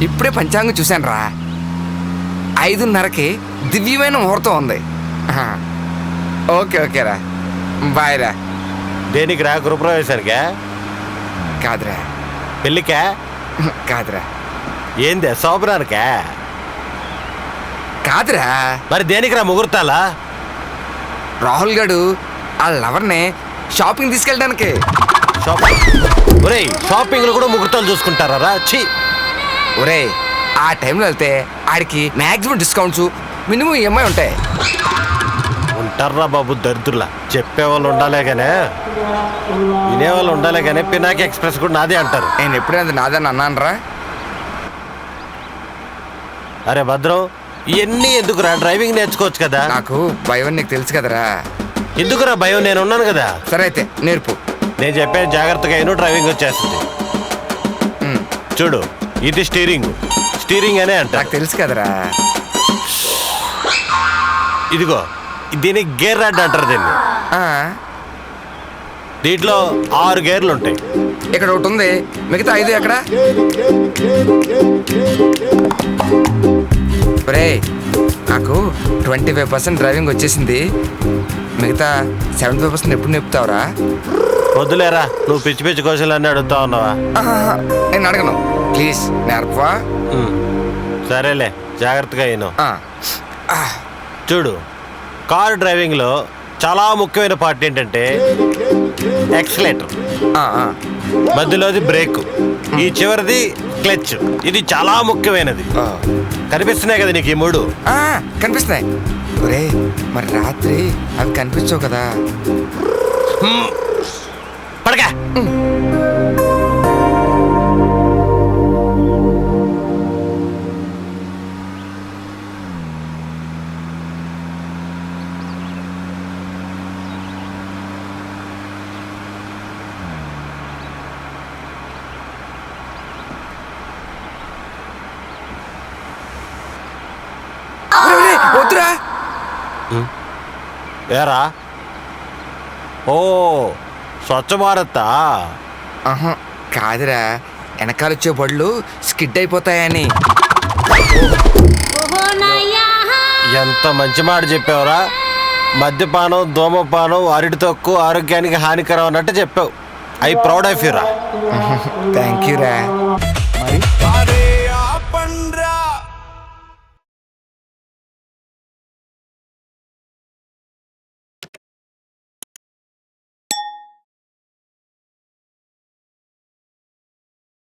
ఇప్పుడే పంచాంగం చూశాను రా. 5:30కి దివ్యమైన ముహూర్తం ఉంది. ఓకే ఓకేరా, బాయ్ రా. దేనికి రా? గృహప్రవేశానికా? కాదురా. పెళ్ళికా? కాదురా. ఏందే శోభనానికా? కాదురా. మరి దేనికి రా ముహూర్తాలా? రాహుల్ గడు ఆ లవర్ని షాపింగ్ తీసుకెళ్ళడానికి. ఒరేయ్, షాపింగ్లో కూడా ముహూర్తాలు చూసుకుంటారా రా? ఛీ! ఒరే, ఆ టైంలో వెళ్తే ఆడికి మ్యాక్సిమం డిస్కౌంట్స్, మినిమం ఈఎంఐ ఉంటాయి. ఉంటారా బాబు దరిద్రులా. చెప్పేవాళ్ళు ఉండాలే కానీ వినేవాళ్ళు ఉండాలే కానీ పినాకి ఎక్స్ప్రెస్ కూడా నాదే అంటారు. నేను ఎప్పుడైనా నాదని అన్నాను రా. అరే భద్రం, ఇవన్నీ ఎందుకురా? డ్రైవింగ్ నేర్చుకోవచ్చు కదా. నాకు భయం నీకు తెలుసు కదరా. ఎందుకురా భయం? నేను ఉన్నాను కదా. సరే అయితే నేర్పు. నేను చెప్పే జాగ్రత్తగా అయినా డ్రైవింగ్ వచ్చేస్తుంది. చూడు, ఇది స్టీరింగ్. స్టీరింగ్ అనే అంట. నాకు తెలుసు కదరా. ఇదిగో, దీనికి గేర్ రాడ్ అంటారు దీన్ని. దీంట్లో 6 గేర్లు ఉంటాయి. ఇక్కడ ఒకటి ఉంది, మిగతా 5 ఎక్కడ? ఒరే, నాకు 25% డ్రైవింగ్ వచ్చేసింది. మిగతా 75% ఎప్పుడు నేర్పుతావురా? వద్దులేరా, నువ్వు పిచ్చి పిచ్చి క్వశ్చన్లు అడుగుతా ఉన్నావా? నేను అడగను, ప్లీజ్ నేర్పవా? సరేలే, జాగ్రత్తగా అయినా. చూడు, కార్ డ్రైవింగ్లో చాలా ముఖ్యమైన పార్ట్ ఏంటంటే యాక్సిలరేటర్, మధ్యలోది బ్రేక్, ఈ చివరిది క్లచ్. ఇది చాలా ముఖ్యమైనది. కనిపిస్తున్నాయి కదా నీకు ఈ 3? కనిపిస్తున్నాయి. ఒరే, మరి రాత్రి అవి కనిపించవు కదా. పడగా వద్దురా. ఏరా? ఓ, స్వచ్ఛ భారత్. కాదురా, వెనకాలొచ్చే బళ్ళు స్కిడ్ అయిపోతాయని. ఎంత మంచి మాట చెప్పావురా. మద్యపానం, ధూమపానం అరటి తొక్కు ఆరోగ్యానికి హానికరం అన్నట్టు చెప్పావు. ఐ ప్రౌడ్ ఆఫ్ యూ రా. థ్యాంక్ యూ రా.